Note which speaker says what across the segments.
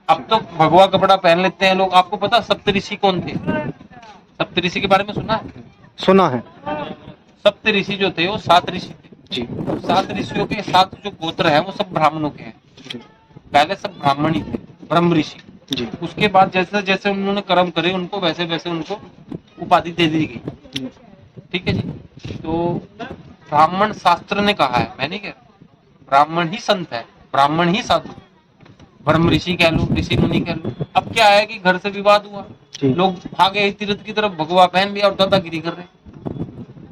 Speaker 1: अब तो भगवा कपड़ा पहन लेते हैं लोग। आपको पता सप्तऋषि कौन थे? सप्तऋषि के बारे में सुना है?
Speaker 2: सुना है।
Speaker 1: सप्तऋषि जो थे वो 7 ऋषि थे
Speaker 2: जी।
Speaker 1: 7 ऋषियों के 7 जो गोत्र है वो सब ब्राह्मणों के हैं।
Speaker 2: जी।
Speaker 1: पहले सब ब्राह्मण ही थे, ब्रह्म ऋषि।
Speaker 2: जी।
Speaker 1: उसके बाद जैसे जैसे उन्होंने कर्म करे उनको वैसे वैसे उनको उपाधि दे दी गई। ठीक है जी। तो ब्राह्मण शास्त्र ने कहा है, मैं नहीं कह रहा, ब्राह्मण ही संत है, ब्राह्मण ही साधु, ब्रह्म ऋषि कह लो, ऋषि मुनि कह लो। अब क्या है कि घर से विवाद हुआ, लोग भागे तीर्थ की तरफ, भगवा पहन लिया और दादागिरी कर रहे।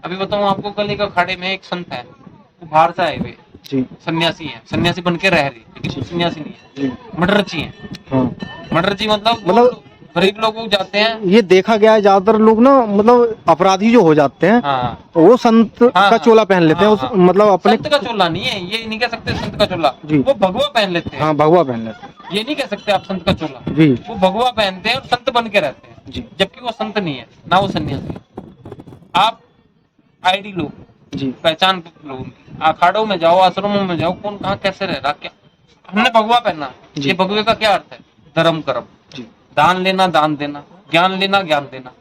Speaker 1: अभी बताऊं आपको, गली का खाड़े में एक संत है, वो बाहर से आए हुए सन्यासी है, सन्यासी बन के रह रही, लेकिन वो सन्यासी नहीं है, मडरची है। मडरची मतलब गरीब लोग जाते हैं।
Speaker 2: ये देखा गया है ज्यादातर लोग ना, मतलब अपराधी जो हो जाते हैं,
Speaker 1: हाँ,
Speaker 2: वो संत का चोला पहन लेते हैं। उस मतलब अपने
Speaker 1: संत का चोला नहीं है, ये नहीं कह सकते संत का चोला, वो भगवा पहन लेते हैं।
Speaker 2: हाँ, भगवा पहन लेते हैं,
Speaker 1: ये नहीं कह सकते आप संत का चोला
Speaker 2: जी।
Speaker 1: वो भगवा पहनते हैं और संत बन के रहते हैं जी। जबकि वो संत नहीं है, ना वो सन्यासी। आप आईडी लो जी, पहचान लो उनकी, अखाड़ों में जाओ, आश्रमों में जाओ, कौन कहाँ कैसे रह रहा, क्या हमने भगवा पहना। ये भगवे का क्या अर्थ है? धर्म कर्म, दान लेना दान देना, ज्ञान लेना ज्ञान देना,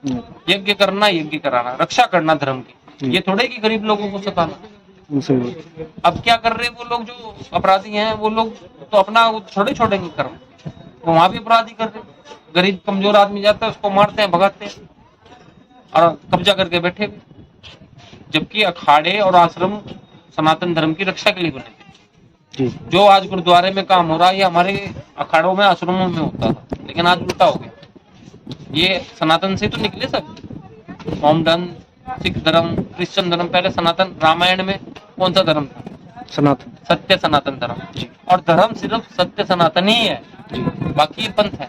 Speaker 1: यज्ञ करना यज्ञ कराना, रक्षा करना धर्म की। ये थोड़े कि गरीब लोगों को सताना। अब क्या कर रहे हैं वो लोग जो अपराधी हैं, वो लोग तो अपना थोड़े छोड़ेंगे कर्म, वो वहां भी अपराधी कर रहे। गरीब कमजोर आदमी जाता है उसको मारते हैं, भगाते हैं और कब्जा करके बैठे हुए। जबकि अखाड़े और आश्रम सनातन धर्म की रक्षा के लिए बने थे। जो आज गुरुद्वारे में काम हो रहा है ये हमारे अखाड़ों में आश्रमों में होता था, लेकिन आज उल्टा हो गया। ये सनातन से तो निकले सब, मोमडन, सिख धर्म, क्रिश्चियन धर्म। पहले सनातन, रामायण में कौन सा धर्म था? सनातन, सत्य सनातन धर्म। और धर्म सिर्फ सत्य सनातन ही है, बाकी पंथ है।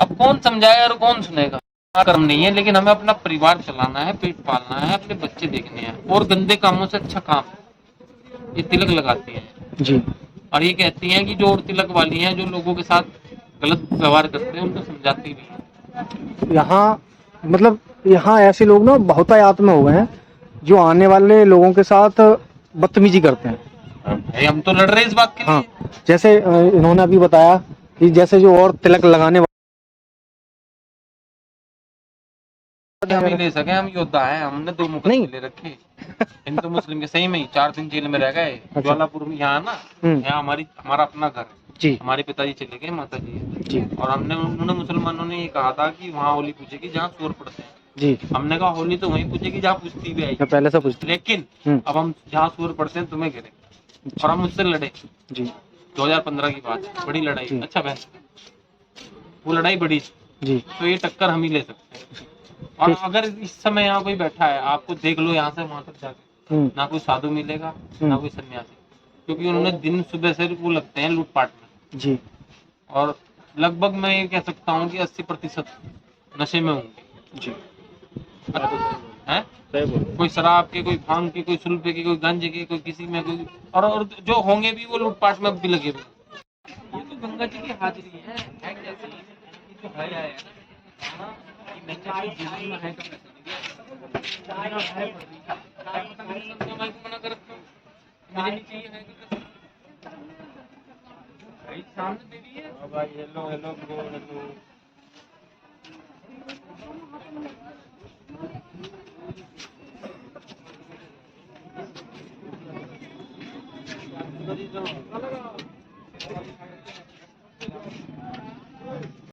Speaker 1: अब कौन समझाए और कौन सुनेगा? कर्म नहीं है, लेकिन हमें अपना परिवार चलाना है, पेट पालना है, अपने बच्चे देखने हैं, और गंदे कामों से अच्छा काम। ये तिलक लगाती हैं जी, और ये कहती हैं कि जो और तिलक वाली हैं, जो लोगों के साथ गलत व्यवहार करते हैं, उनको समझाती भी है।
Speaker 2: यहाँ मतलब यहाँ ऐसे लोग ना बहुतायत में हो गए हैं जो आने वाले लोगों के साथ बदतमीजी करते हैं।
Speaker 1: हम तो लड़ रहे हैं इस बात के लिए।
Speaker 2: हाँ, जैसे इन्होंने अभी बताया कि जैसे जो और तिलक लगाने
Speaker 1: हम ही ले सके, हम योद्धा हैं, हमने 2 मुकदमे ले रखे हिंदू मुस्लिम के, सही में ही 4 दिन जेल में रह गए। ज्वालापुर में, यहाँ ना, यहाँ हमारा अपना घर जी, हमारे पिताजी चले गए, माता जी, और उन्होंने मुसलमानों ने ये कहा था कि वहाँ होली पूजेगी जहाँ सूअर पड़ते हैं जी। हमने कहा होली तो वहीं पूजेगी जहाँ पूछती भी आई, पहले से पूछती, लेकिन अब हम जहाँ सूअर पड़ते हैं तुम्हें गिरे, और हम मुझसे लड़े जी। 2015 की बात, बड़ी लड़ाई। अच्छा बहन, वो लड़ाई बड़ी जी, तो ये टक्कर हम ही ले सकते हैं। और अगर इस समय यहाँ कोई बैठा है, आपको देख लो यहाँ से वहां तक जाके, ना कोई साधु मिलेगा ना कोई सन्यासी, क्योंकि उन्होंने दिन सुबह से वो लगते हैं लूटपाट में जी। और लगभग मैं ये कह सकता हूँ कि 80% नशे में होंगे जी। है कोई शराब के, कोई भांग के, कोई सुल्फे के, कोई गांजे के, कोई किसी में कोई, और जो होंगे भी वो लूटपाट में भी लगे हुए। ये तो गंगा जी की हाजिरी है कैसी, जो है ना, भाई हेलो हेलो ब्रो, हेलो